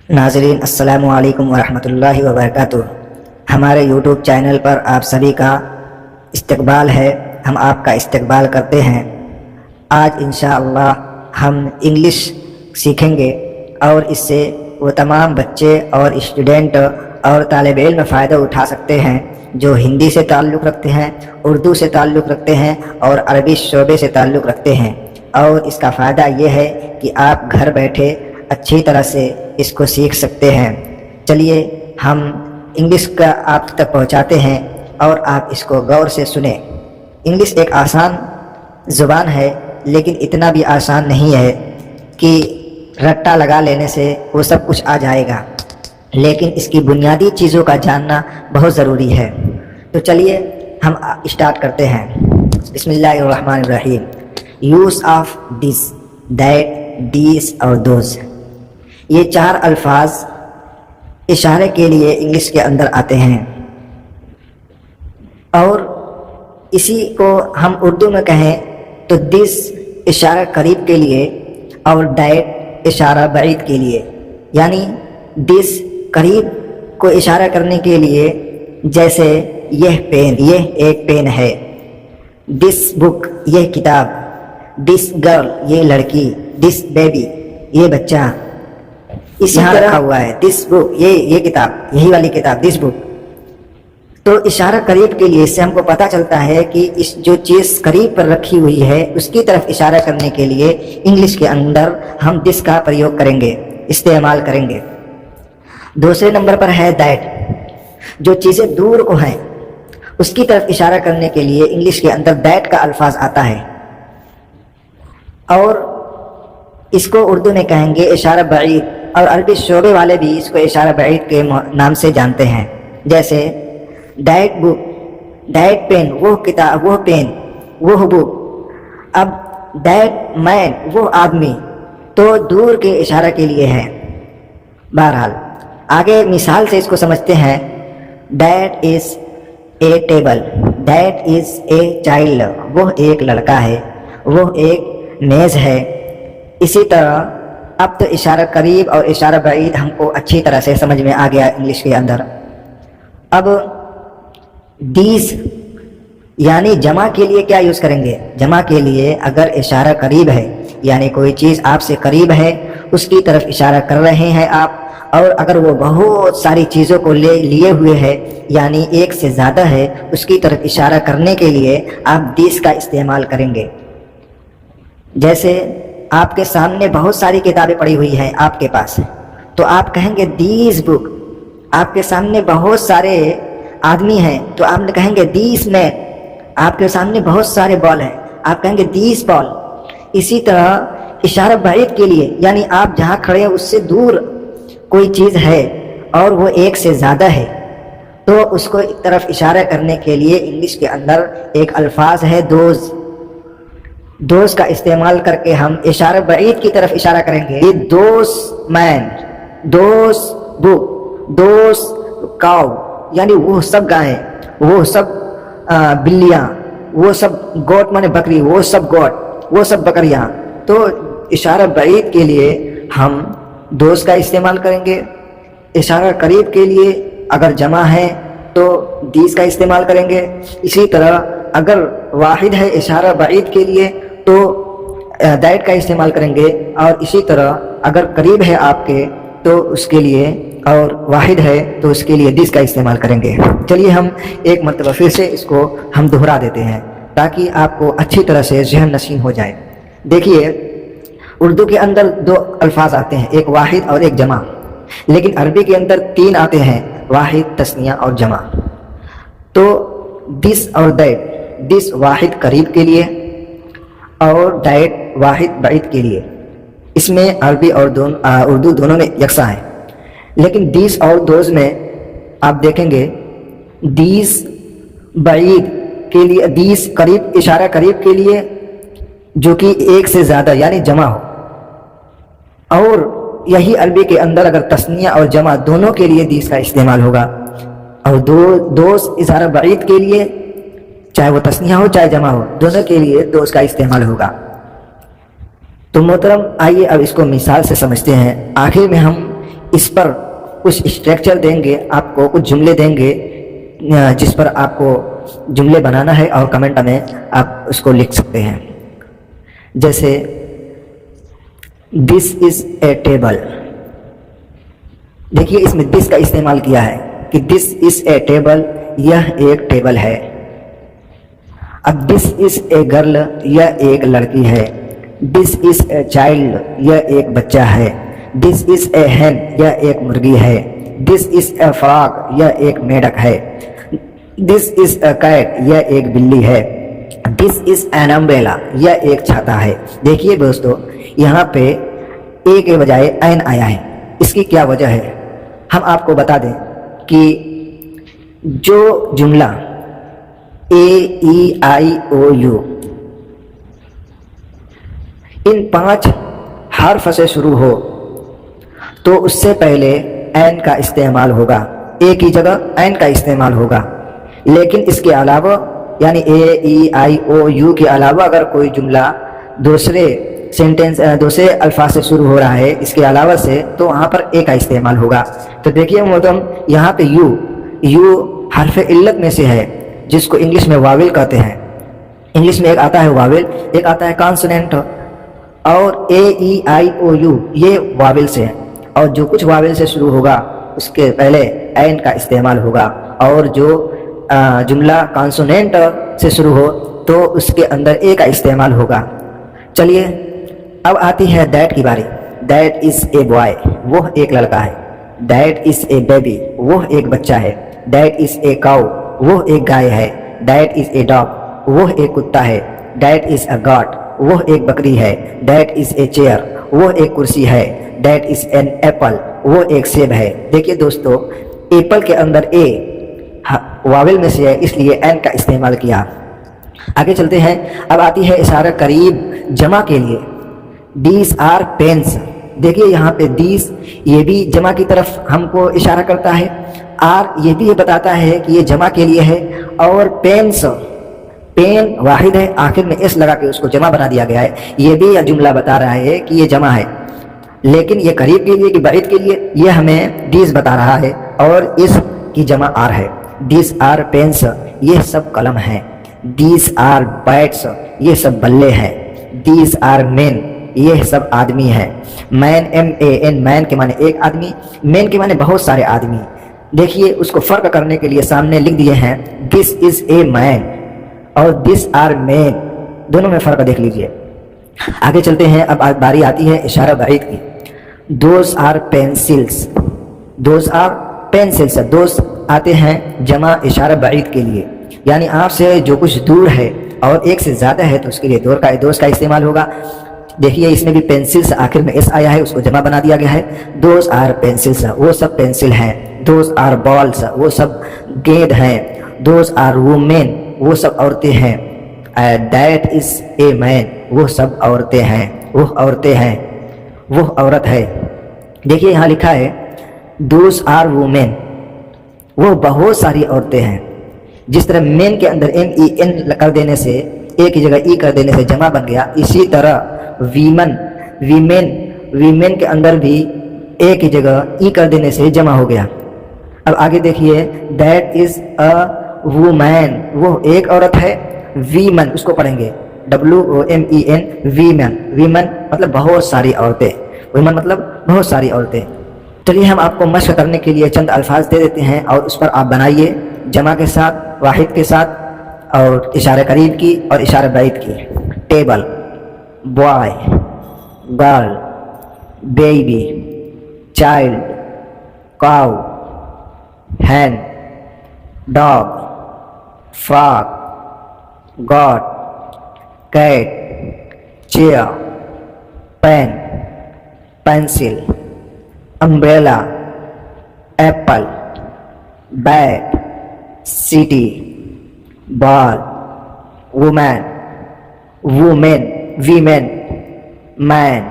ناظرین السلام علیکم ورحمۃ اللہ وبرکاتہ۔ ہمارے یوٹیوب چینل پر آپ سبھی کا استقبال ہے، ہم آپ کا استقبال کرتے ہیں۔ آج انشاءاللہ ہم انگلش سیکھیں گے اور اس سے وہ تمام بچے اور اسٹوڈنٹ اور طالب علم فائدہ اٹھا سکتے ہیں جو ہندی سے تعلق رکھتے ہیں، اردو سے تعلق رکھتے ہیں اور عربی شعبے سے تعلق رکھتے ہیں۔ اور اس کا فائدہ یہ ہے کہ آپ گھر بیٹھے اچھی طرح سے اس کو سیکھ سکتے ہیں۔ چلیے ہم انگلش کا آپ تک پہنچاتے ہیں اور آپ اس کو غور سے سنیں۔ انگلش ایک آسان زبان ہے، لیکن اتنا بھی آسان نہیں ہے کہ رٹا لگا لینے سے وہ سب کچھ آ جائے گا، لیکن اس کی بنیادی چیزوں کا جاننا بہت ضروری ہے۔ تو چلیے ہم اسٹارٹ کرتے ہیں۔ بسم اللہ الرحمن الرحیم۔ یوز آف دس، دیٹ، دیس اور دوز، یہ چار الفاظ اشارے کے لیے انگلش کے اندر آتے ہیں، اور اسی کو ہم اردو میں کہیں تو دس اشارہ قریب کے لیے اور دیٹ اشارہ بعید کے لیے، یعنی دس قریب کو اشارہ کرنے کے لیے، جیسے یہ پین، یہ ایک پین ہے، دس بک یہ کتاب، دس گرل یہ لڑکی، دس بیبی یہ بچہ، اسی طرح رکھا ہوا ہے دس بک یہ کتاب، یہی والی کتاب دس بک۔ تو اشارہ قریب کے لیے اس سے ہم کو پتہ چلتا ہے کہ اس جو چیز قریب پر رکھی ہوئی ہے اس کی طرف اشارہ کرنے کے لیے انگلش کے اندر ہم دس کا پریوگ کریں گے، استعمال کریں گے۔ دوسرے نمبر پر ہے دیٹ، جو چیزیں دور کو ہیں اس کی طرف اشارہ کرنے کے لیے انگلش کے اندر دیٹ کا الفاظ آتا ہے، اور اس کو اردو میں کہیں گے اشارہ بعید، اور عربی شعبے والے بھی اس کو اشارہ بعید کے نام سے جانتے ہیں، جیسے دیٹ بک، دیٹ پین وہ کتاب، وہ پین، وہ بک۔ اب دیٹ مین وہ آدمی، تو دور کے اشارہ کے لیے ہے۔ بہرحال آگے مثال سے اس کو سمجھتے ہیں۔ That is a table, that is a child, وہ ایک لڑکا ہے، وہ ایک میز ہے۔ اسی طرح اب تو اشارہ قریب اور اشارہ بعید ہم کو اچھی طرح سے سمجھ میں آ گیا انگلش کے اندر۔ اب دیز یعنی جمع کے لیے کیا یوز کریں گے؟ جمع کے لیے اگر اشارہ قریب ہے، یعنی کوئی چیز آپ سے قریب ہے اس کی طرف اشارہ کر رہے ہیں آپ، اور اگر وہ بہت ساری چیزوں کو لیے ہوئے ہے، یعنی ایک سے زیادہ ہے، اس کی طرف اشارہ کرنے کے لیے آپ دیز کا استعمال کریں گے۔ جیسے آپ کے سامنے بہت ساری کتابیں پڑھی ہوئی ہیں آپ کے پاس، تو آپ کہیں گے دیز بک۔ آپ کے سامنے بہت سارے آدمی ہیں تو آپ نے کہیں گے دیز مین۔ آپ کے سامنے بہت سارے بال ہیں، آپ کہیں گے دیز بال۔ اسی طرح اشارہ بعید کے لیے، یعنی آپ جہاں کھڑے ہیں اس سے دور کوئی چیز ہے اور وہ ایک سے زیادہ ہے، تو اس کو ایک طرف اشارہ کرنے کے لیے انگلش کے اندر ایک الفاظ ہے دوز۔ دوز کا استعمال کر کے ہم اشارہ بعید کی طرف اشارہ کریں گے۔ Those man, those book, those cow, یعنی وہ سب گائیں، وہ سب بلیاں، وہ سب گوٹ مانے بکری، وہ سب گوٹ، وہ سب بکریاں۔ تو اشارہ بعید کے لیے ہم دوز کا استعمال کریں گے۔ اشارہ قریب کے لیے اگر جمع ہے تو دیز کا استعمال کریں گے۔ اسی طرح اگر واحد ہے اشارہ بعید کے لیے تو دیٹ کا استعمال کریں گے، اور اسی طرح اگر قریب ہے آپ کے تو اس کے لیے، اور واحد ہے تو اس کے لیے دیس کا استعمال کریں گے۔ چلیے ہم ایک مرتبہ پھر سے اس کو ہم دہرا دیتے ہیں تاکہ آپ کو اچھی طرح سے ذہن نشین ہو جائے۔ دیکھیے اردو کے اندر دو الفاظ آتے ہیں، ایک واحد اور ایک جمع، لیکن عربی کے اندر تین آتے ہیں، واحد، تثنیہ اور جمع۔ تو دس اور دیٹ، دس واحد قریب کے لیے اور دیٹ واحد بعید کے لیے، اس میں عربی اور اردو دونوں میں یکساں ہے۔ لیکن دیس اور دوز میں آپ دیکھیں گے دیس بعید کے لیے، دیس قریب اشارہ قریب کے لیے جو کہ ایک سے زیادہ یعنی جمع ہو، اور یہی عربی کے اندر اگر تثنیہ اور جمع دونوں کے لیے دیس کا استعمال ہوگا، اور دوز اشارہ بعید کے لیے چاہے وہ تثنیہ ہو چاہے جمع ہو دونوں کے لیے دوز کا استعمال ہوگا۔ تو محترم آئیے اب اس کو مثال سے سمجھتے ہیں۔ آخر میں ہم اس پر کچھ اسٹرکچر دیں گے، آپ کو کچھ جملے دیں گے جس پر آپ کو جملے بنانا ہے اور کمنٹ میں آپ اس کو لکھ سکتے ہیں. جیسے دس از اے ٹیبل. دیکھیے اس میں دس کا استعمال کیا ہے کہ دس از اے ٹیبل، یہ ایک ٹیبل ہے. اب دس از اے گرل، یہ ایک لڑکی ہے. دس از اے چائلڈ، یہ ایک بچہ ہے. دس از اے ہین، یہ ایک مرغی ہے. دس از اے فراگ، یہ ایک میڈک ہے. دس از اے کیٹ، یہ ایک بلی ہے. دس از این امبریلا، یہ ایک چھاتا ہے. دیکھیے دوستو، یہاں پہ اے کے بجائے این آیا ہے. اس کی کیا وجہ ہے؟ ہم آپ کو بتا دیں کہ جو جملہ اے ای آئی او یو ان 5 حرف سے شروع ہو تو اس سے پہلے این کا استعمال ہوگا، اے کی جگہ این کا استعمال ہوگا. لیکن اس کے علاوہ یعنی اے ای آئی او یو کے علاوہ اگر کوئی جملہ دوسرے دوسرے الفاظ سے شروع ہو رہا ہے اس کے علاوہ سے، تو وہاں پر اے کا استعمال ہوگا. تو دیکھیے محترم، یہاں پہ یو حرف علت میں سے ہے جس کو انگلش میں واویل کہتے ہیں. انگلش میں ایک آتا ہے واویل، ایک آتا ہے کانسوننٹ، اور اے ای آئی او یو یہ واویل سے ہے. اور جو کچھ واویل سے شروع ہوگا اس کے پہلے این کا استعمال ہوگا، اور جو جملہ کانسوننٹ سے شروع ہو تو اس کے اندر اے کا استعمال ہوگا. چلیے اب آتی ہے دیٹ کی باری. دیٹ از اے بوائے، وہ ایک لڑکا ہے. دیٹ از اے بیبی، وہ ایک بچہ ہے. دیٹ از اے کاؤ، وہ ایک گائے ہے. دیٹ از اے ڈاگ، وہ ایک کتا ہے. دیٹ از اے گاٹ، وہ ایک بکری ہے. دیٹ از اے چیئر، وہ ایک کرسی ہے. دیٹ از این ایپل، وہ ایک سیب ہے. دیکھیے دوستو، ایپل کے اندر اے واویل میں سے ہے اس لیے این کا استعمال کیا. آگے چلتے ہیں. اب آتی ہے اشارہ قریب جمع کے لیے. دیز آر پینس. دیکھیے یہاں پہ دیز یہ بھی جمع کی طرف ہم کو اشارہ کرتا ہے. آر یہ بھی بتاتا ہے کہ یہ جمع کے لیے ہے. اور پینس، پین واحد ہے، آخر میں ایس لگا کے اس کو جمع بنا دیا گیا ہے. یہ بھی جملہ بتا رہا ہے کہ یہ جمع ہے. لیکن یہ قریب کے لیے کہ بعید کے لیے یہ ہمیں دیز بتا رہا ہے، اور اس کی جمع آر ہے. دیز آر پینس، یہ سب قلم ہیں. دیز آر بیٹس، یہ سب بلے ہیں. دیز آر مین، یہ سب آدمی ہیں. مین ایم اے این، مین کے معنی ایک آدمی، مین کے معنی بہت سارے آدمی. دیکھیے اس کو فرق کرنے کے لیے سامنے لکھ دیے ہیں دس از اے مین اور دس آر مین، دونوں میں فرق دیکھ لیجئے. آگے چلتے ہیں. اب باری آتی ہے اشارہ بعید کی. Those are pencils. Those are pencils, دوست آتے ہیں جمع اشارہ بعید کے لیے، یعنی آپ سے جو کچھ دور ہے اور ایک سے زیادہ ہے تو اس کے لیے دوست کا استعمال ہوگا. دیکھیے اس میں بھی پینسل سے آخر میں ایس آیا ہے، اس کو جمع بنا دیا گیا ہے. دوز آر پینسلس، وہ سب پینسل ہیں. دوز آر بالس، وہ سب گیند ہیں. دوز آر وومین، وہ سب عورتیں ہیں. دیٹ از اے مین، وہ سب عورتیں ہیں. وہ عورتیں ہیں، وہ عورت ہے. دیکھیے یہاں لکھا ہے دوز آر وومین، وہ بہت ساری عورتیں ہیں. جس طرح مین کے اندر ایم ای این کر دینے سے، اے کی جگہ ای کر دینے سے جمع بن گیا، اسی طرح ویمن، ویمن کے اندر بھی اے کی جگہ ای کر دینے سے جمع ہو گیا. اب آگے دیکھیے دیٹ از اے وومین، وہ ایک عورت ہے. ویمن اس کو پڑھیں گے WOMEN، ویمن. ویمن مطلب بہت ساری عورتیں. ویمن مطلب بہت ساری عورتیں. چلیے ہم آپ کو مشق کرنے کے لیے چند الفاظ دے دیتے ہیں اور اس پر آپ بنائیے جمع کے ساتھ، واحد کے ساتھ، اور اشارہ قریب کی اور اشارہ بعید کی. Table, boy, girl, baby, child, cow, hen, dog, frog, goat, cat, chair, pen, pencil, umbrella, apple, bat, city, ball, woman, woman, women, man,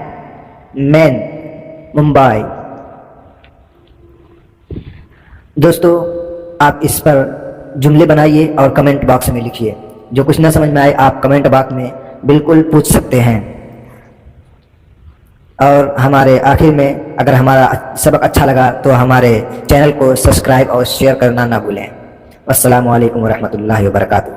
man, Mumbai. دوستو آپ اس پر جملے بنائیے اور کمنٹ باکس میں لکھیے. جو کچھ نہ سمجھ میں آئے آپ کمنٹ باکس میں بالکل پوچھ سکتے ہیں. اور ہمارے آخر میں اگر ہمارا سبق اچھا لگا تو ہمارے چینل کو سبسکرائب اور شیئر کرنا نہ بھولیں۔ السلام علیکم ورحمۃ اللہ وبرکاتہ۔